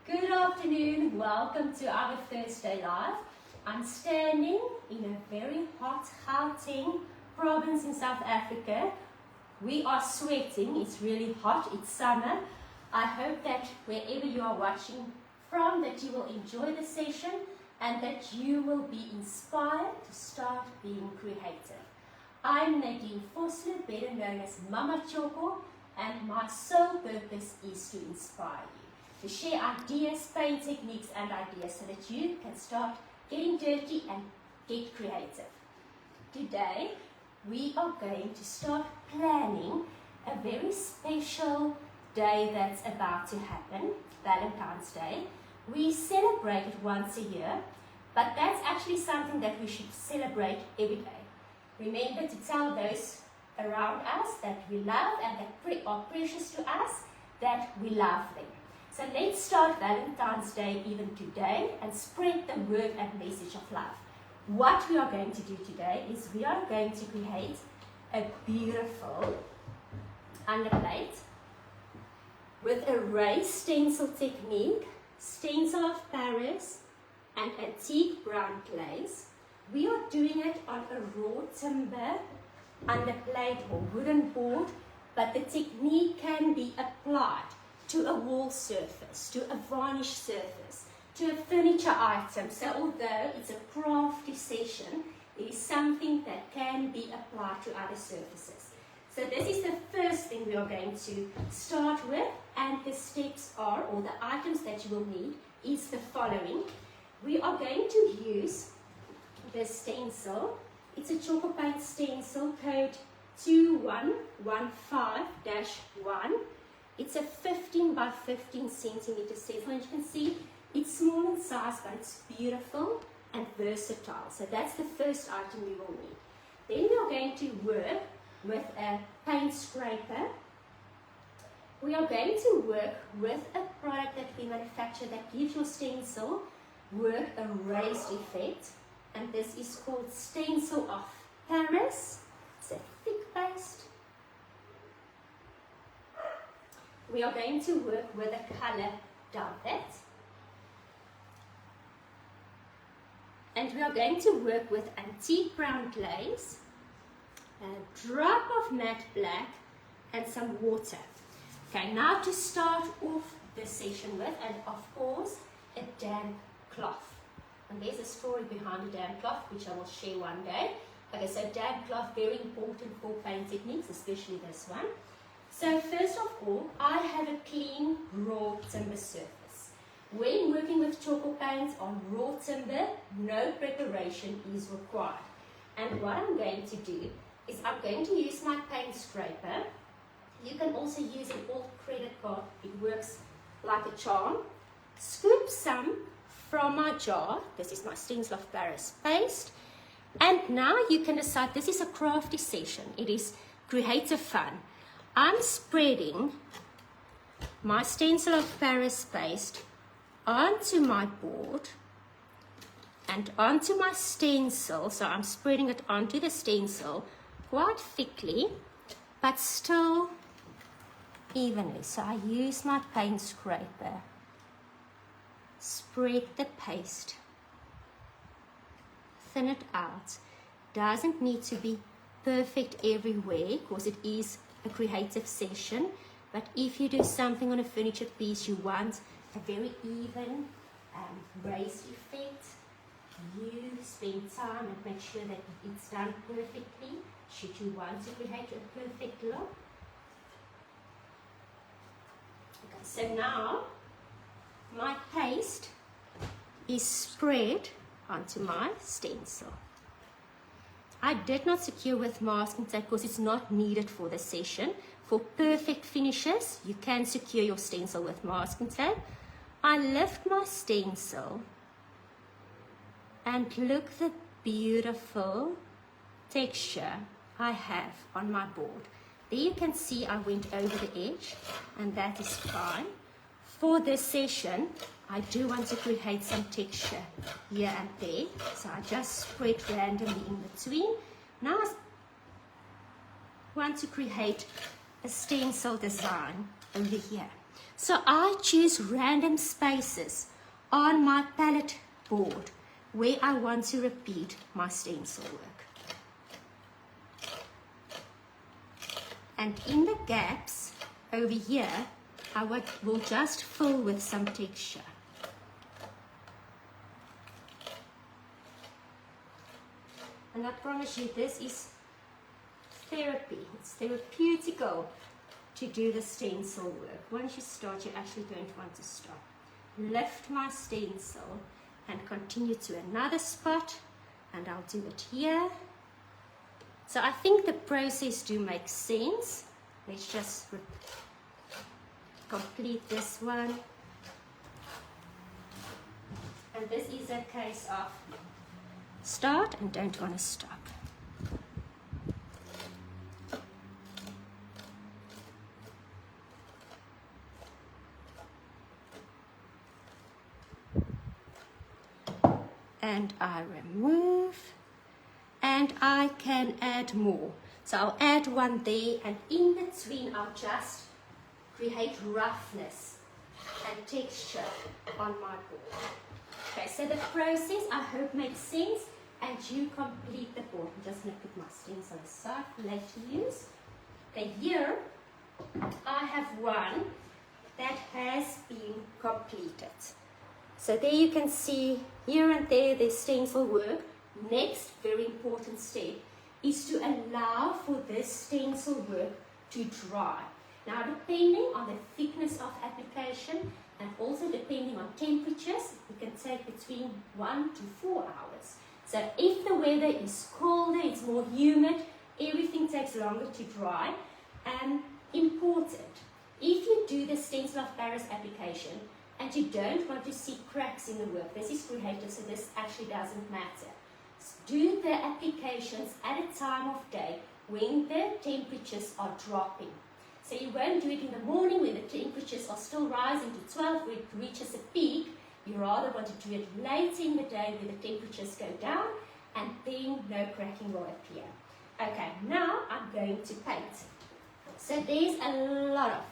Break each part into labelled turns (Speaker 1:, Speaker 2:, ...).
Speaker 1: Good afternoon, welcome to our Thursday Live. I'm standing in a very hot Gauteng province in South Africa. We are sweating, it's really hot, it's summer. I hope that wherever you are watching from that you will enjoy the session and that you will be inspired to start being creative. I'm Nadine Vosloo, better known as Mama Tjhoko, and my sole purpose is to inspire you, to share ideas, paint techniques and ideas so that you can start getting dirty and get creative. Today, we are going to start planning a very special day that's about to happen, Valentine's Day. We celebrate it once a year, but that's actually something that we should celebrate every day. Remember to tell those around us that we love and that are precious to us, that we love them. So let's start Valentine's Day even today and spread the word and message of love. What we are going to do today is we are going to create a beautiful underplate with a raised stencil technique, stencil of Paris and antique brown glaze. We are doing it on a raw timber underplate or wooden board, but the technique can be applied to a wall surface, to a varnish surface, to a furniture item. So although it's a crafty session, it is something that can be applied to other surfaces. So this is the first thing we are going to start with, and the steps are, or the items that you will need, is the following. We are going to use the stencil. It's a Tjhoko paint stencil code 2115-1. It's a 15 by 15 centimeter stencil, and you can see it's small in size, but it's beautiful and versatile. So that's the first item we will need. Then we are going to work with a paint scraper. We are going to work with a product that we manufacture that gives your stencil work a raised effect, and this is called Stencil of Paris. It's a thick paste. We are going to work with a color velvet, and we are going to work with antique brown glaze, a drop of matte black and some water. Okay, now to start off the session with, and of course, a damp cloth. And there's a story behind a damp cloth which I will share one day. Okay, so damp cloth, very important for paint techniques, especially this one. So first of all, I have a clean raw timber surface. When working with Tjhoko paints on raw timber, no preparation is required. And what I'm going to do is I'm going to use my paint scraper. You can also use an old credit card, it works like a charm. Scoop some from my jar. This is my Stencil of Paris paste. And now you can decide, this is a crafty session. It is creative fun. I'm spreading my Stencil of Paris paste onto my board and onto my stencil. So I'm spreading it onto the stencil quite thickly, but still evenly. So I use my paint scraper. Spread the paste. Thin it out. Doesn't need to be perfect everywhere because it is a creative session, but if you do something on a furniture piece, you want a very even raised effect. You spend time and make sure that it's done perfectly should you want to create a perfect look. Okay, so now my paste is spread onto my stencil. I did not secure with masking tape because it's not needed for the session. For perfect finishes, you can secure your stencil with masking tape. I lift my stencil and look the beautiful texture I have on my board. There you can see I went over the edge, and that is fine. For this session, I do want to create some texture here and there, so I just spread randomly in between. Now I want to create a stencil design over here. So I choose random spaces on my palette board where I want to repeat my stencil work. And in the gaps over here, I will just fill with some texture. And I promise you, this is therapy. It's therapeutical to do the stencil work. Once you start, you actually don't want to stop. Lift my stencil and continue to another spot, and I'll do it here. So I think the process do make sense. Let's just complete this one. And this is a case of start and don't want to stop. And I remove, and I can add more. So I'll add one there, and in between I'll just create roughness and texture on my board. Okay, so the process I hope makes sense, and you complete the board. I'm just going to put my stencil aside for later use. Okay, here I have one that has been completed. So there you can see here and there there's stencil work. Next very important step is to allow for this stencil work to dry. Now, depending on the thickness of application and also depending on temperatures, it can take between 1 to 4 hours. So if the weather is colder, it's more humid, everything takes longer to dry. And important, if you do the stencil of Paris application and you don't want to see cracks in the work, this is creative, so this actually doesn't matter. Do the applications at a time of day when the temperatures are dropping. So you won't do it in the morning when the temperatures are still rising to 12, where it reaches a peak. You rather want to do it later in the day where the temperatures go down, and then no cracking will appear. Okay, now I'm going to paint. So there's a lot of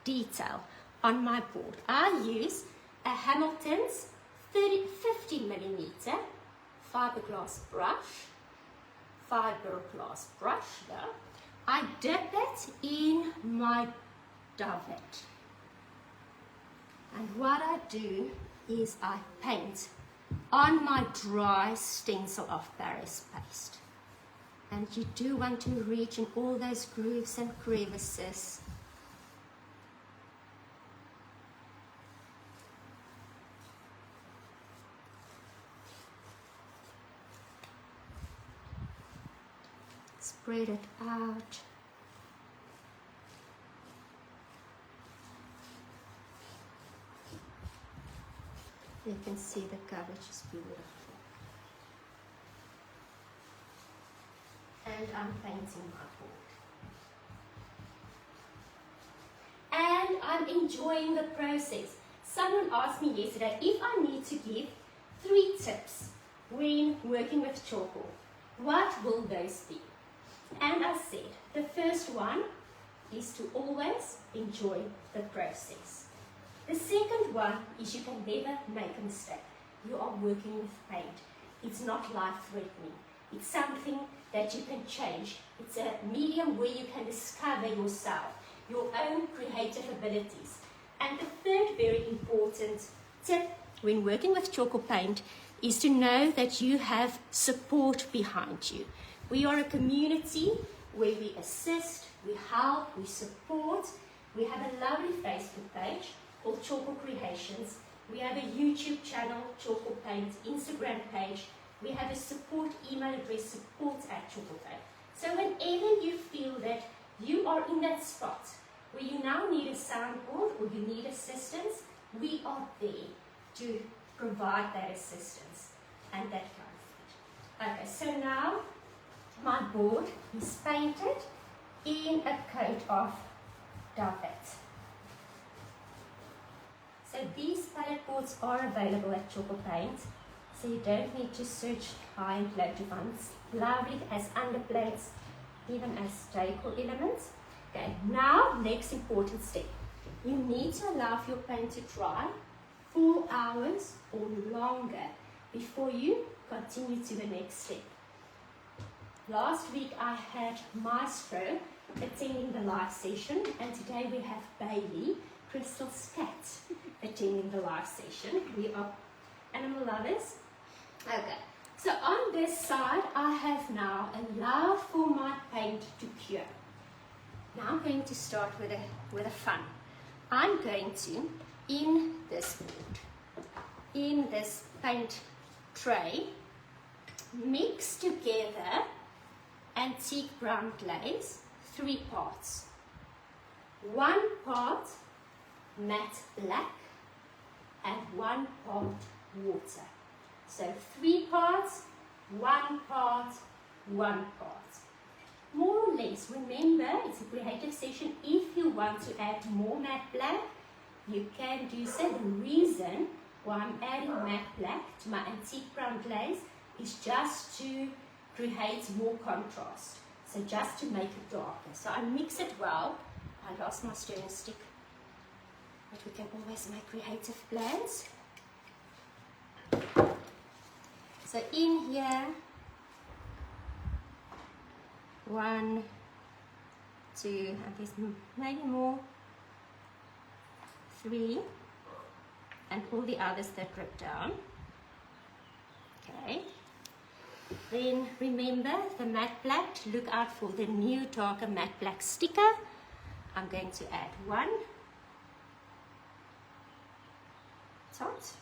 Speaker 1: detail on my board. I use a Hamilton's 50mm fiberglass brush here. I dip it in my Duvet. And what I do is I paint on my dry stencil of Paris paste. And you do want to reach in all those grooves and crevices. Spread it out. You can see the coverage is beautiful. And I'm painting my board. And I'm enjoying the process. Someone asked me yesterday if I need to give 3 tips when working with Tjhoko. What will those be? And I said, the first one is to always enjoy the process. The second one is you can never make a mistake. You are working with paint. It's not life-threatening. It's something that you can change. It's a medium where you can discover yourself, your own creative abilities. And the third very important tip when working with Tjhoko paint is to know that you have support behind you. We are a community where we assist, we help, we support. We have a lovely Facebook page called Tjhoko Creations. We have a YouTube channel, Tjhoko Paint, Instagram page. We have a support email address, support@Tjhoko Paint. So whenever you feel that you are in that spot where you now need a soundboard or you need assistance, we are there to provide that assistance and that comfort. Okay, so now my board is painted in a coat of Duvet. So these palette boards are available at Tjhoko Paint, so you don't need to search high and low to find lovely as underplates, even as decor elements. Okay, now next important step. you need to allow your paint to dry 4 hours or longer before you continue to the next step. Last week I had Maestro attending the live session, and today we have Bailey, Crystal's cat, attending the live session. We are animal lovers. Okay, so on this side I have now allowed for my paint to cure. Now I'm going to start with a fun. I'm going to, in this board, in this paint tray, mix together antique brown glaze, 3 parts. 1 part matte black and 1 part water. So 3 parts, 1 part, 1 part. More or less, remember, it's a creative session. If you want to add more matte black, you can do so. The reason why I'm adding matte black to my antique brown glaze is just to create more contrast. So just to make it darker. So I mix it well. I lost my stirring stick, but we can always make creative plans. So in here, 1, 2, and there's maybe more, 3, and all the others that drip down. Okay. Then remember the matte black, to look out for the new darker matte black sticker. I'm going to add 1 tot.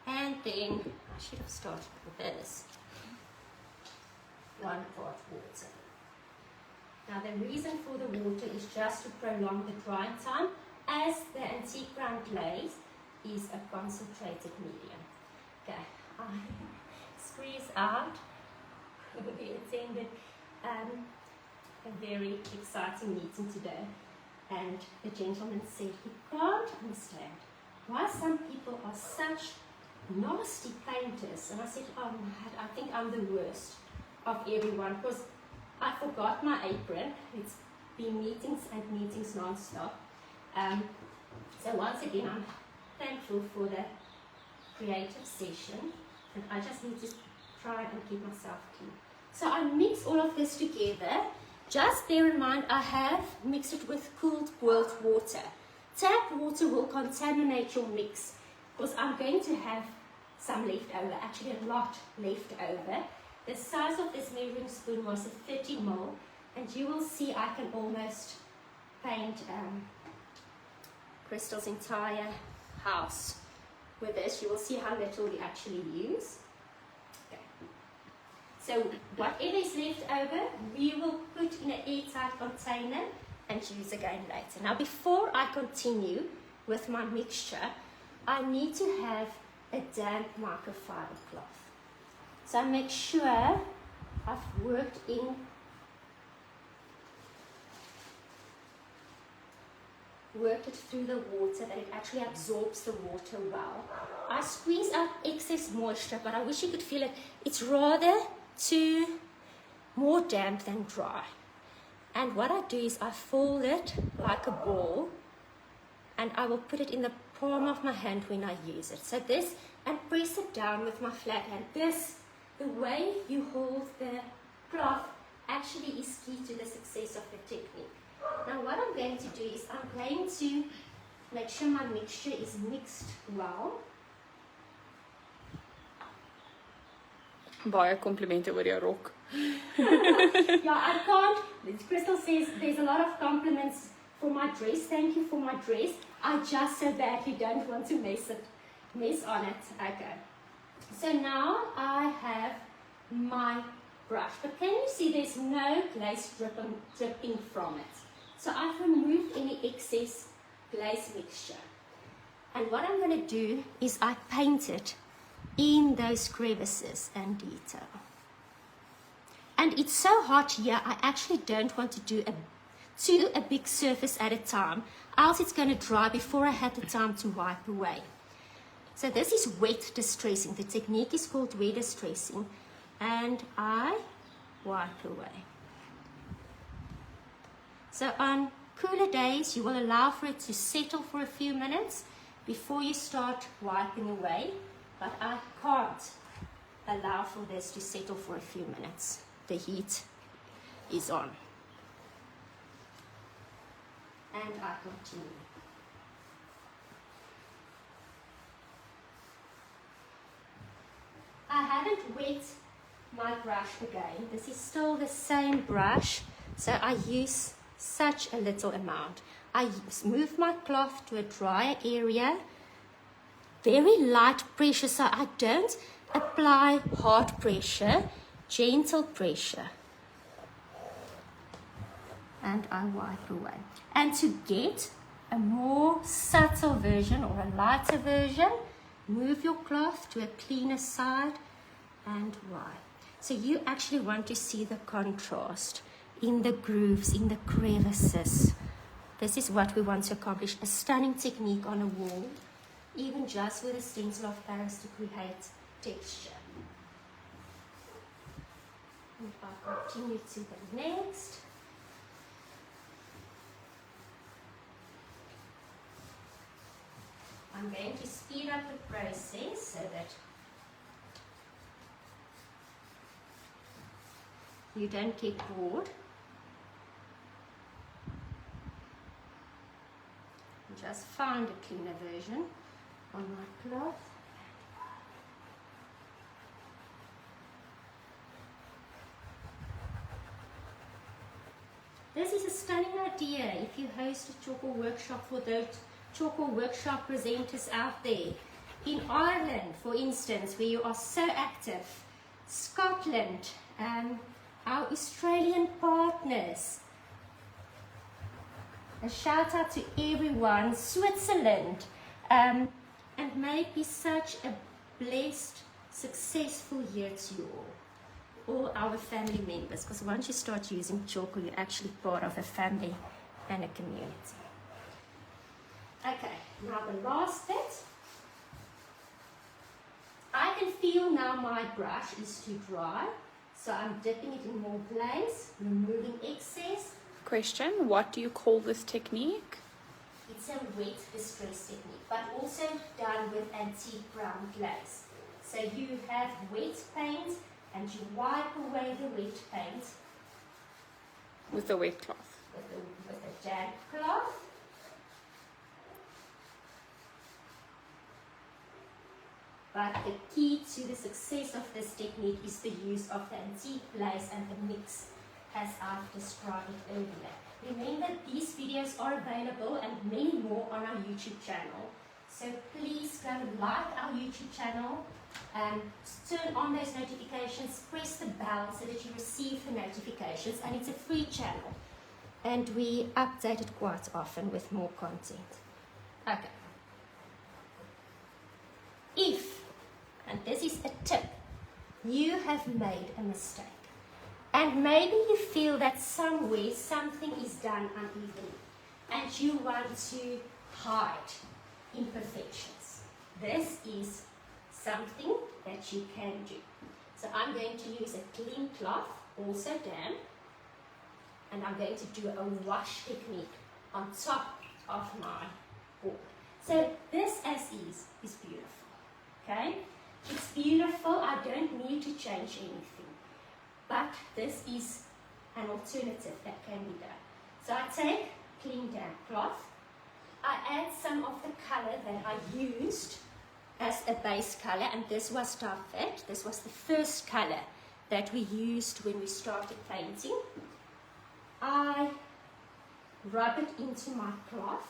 Speaker 1: And then I should have started with this. 1 part water. Now the reason for the water is just to prolong the drying time, as the antique brown glaze is a concentrated medium. Okay, I squeeze out. We attended a very exciting meeting today, and the gentleman said he can't understand why some people are such nasty painters. And I said, oh man, I think I'm the worst of everyone, because I forgot my apron. It's been meetings and meetings non-stop. So once again, I'm thankful for the creative session, and I just need to try and keep myself clean. So I mix all of this together. Just bear in mind, I have mixed it with cooled boiled water. Tap water will contaminate your mix, because I'm going to have some left over, actually a lot left over. The size of this measuring spoon was a 30 ml, and you will see I can almost paint Crystal's entire house with this. You will see how little we actually use. Okay. So whatever is left over, we will put in an airtight container and use again later. Now before I continue with my mixture, I need to have a damp microfiber cloth. So I make sure I've worked it through the water, that it actually absorbs the water well. I squeeze out excess moisture, but I wish you could feel it. It's rather too more damp than dry. And what I do is I fold it like a ball, and I will put it in the palm of my hand when I use it. So this, and press it down with my flat hand. This, the way you hold the cloth actually is key to the success of the technique. Now what I'm going to do is I'm going to make sure my mixture is mixed well.
Speaker 2: Baie komplimente oor jou rok.
Speaker 1: Yeah, I can't. Crystal says there's a lot of compliments for my dress. Thank you for my dress. I just so badly don't want to mess on it. Okay. So now I have my brush, but can you see there's no glaze dripping from it? So I've removed any excess glaze mixture. And what I'm going to do is I paint it in those crevices and detail. And it's so hot here, I actually don't want to do a big surface at a time, else it's going to dry before I have the time to wipe away. So this is wet distressing. The technique is called wet distressing, and I wipe away. So on cooler days, you will allow for it to settle for a few minutes before you start wiping away, but I can't allow for this to settle for a few minutes. The heat is on. And I continue. I haven't wet my brush again. This is still the same brush, so I use such a little amount. I move my cloth to a drier area, very light pressure, so I don't apply hard pressure, gentle pressure. And I wipe away. And to get a more subtle version or a lighter version, move your cloth to a cleaner side and wipe. So you actually want to see the contrast in the grooves, in the crevices. This is what we want to accomplish, a stunning technique on a wall, even just with a stencil of Paris to create texture. And I'll continue to the next. I'm going to speed up the process so that you don't get bored. Just find a cleaner version on my cloth. This is a stunning idea if you host a Tjhoko workshop for those Tjhoko workshop presenters out there. In Ireland, for instance, where you are so active, Scotland, our Australian partners, a shout out to everyone, Switzerland, and may it be such a blessed, successful year to you all our family members, because once you start using Tjhoko, you're actually part of a family and a community. Okay, now the last bit. I can feel now my brush is too dry, so I'm dipping it in more glaze, removing excess.
Speaker 2: Question, what do you call this technique?
Speaker 1: It's a wet distress technique, but also done with antique brown glaze. So you have wet paint and you wipe away the wet paint
Speaker 2: With the wet cloth.
Speaker 1: with a damp cloth. But the key to the success of this technique is the use of the antique glaze and the mix as I've described it earlier. Remember, these videos are available and many more on our YouTube channel. So please go and like our YouTube channel, turn on those notifications, press the bell so that you receive the notifications, and it's a free channel. And we update it quite often with more content. Okay. If, and this is a tip, you have made a mistake, and maybe you feel that somewhere something is done unevenly, and you want to hide imperfections, this is something that you can do. So I'm going to use a clean cloth, also damp, and I'm going to do a wash technique on top of my board. So this as is beautiful. Okay, it's beautiful. I don't need to change anything, but this is an alternative that can be done. So I take clean damp cloth, I add some of the color that I used as a base color, and this was Tarfet. This was the first color that we used when we started painting. I rub it into my cloth.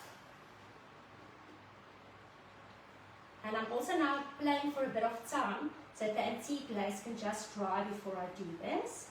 Speaker 1: And I'm also now playing for a bit of time so the antique glaze can just dry before I do this.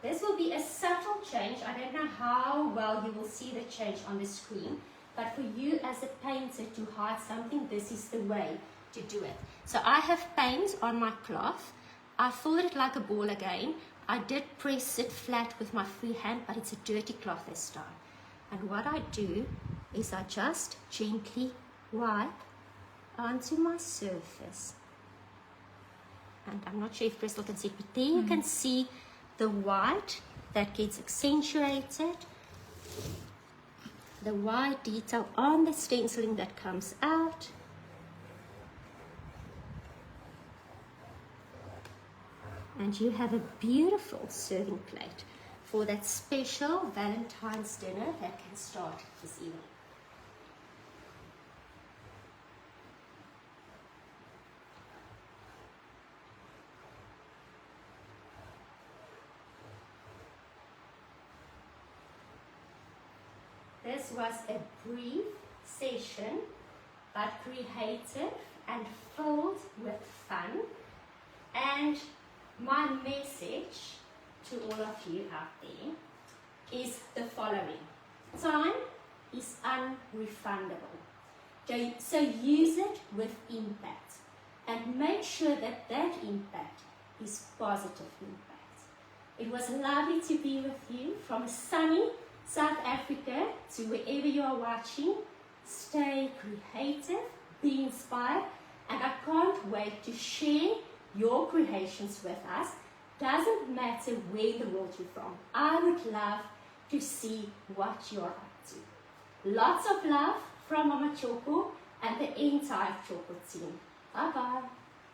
Speaker 1: This will be a subtle change. I don't know how well you will see the change on the screen, but for you as a painter to hide something, this is the way to do it. So I have paint on my cloth. I folded it like a ball again. I did press it flat with my free hand, but it's a dirty cloth this time. And what I do is I just gently wipe onto my surface. And I'm not sure if Crystal can see it, but there you can see the white that gets accentuated, the white detail on the stenciling that comes out. And you have a beautiful serving plate for that special Valentine's dinner that can start this evening. This was a brief session, but creative and filled with fun. And my message to all of you out there is the following. Time is unrefundable. So use it with impact and make sure that that impact is positive impact. It was lovely to be with you from sunny South Africa to wherever you are watching. Stay creative, be inspired, and I can't wait to share your creations with us. Doesn't matter where in the world you're from. I would love to see what you're up to. Lots of love from Mama Tjhoko and the entire Tjhoko team. Bye bye.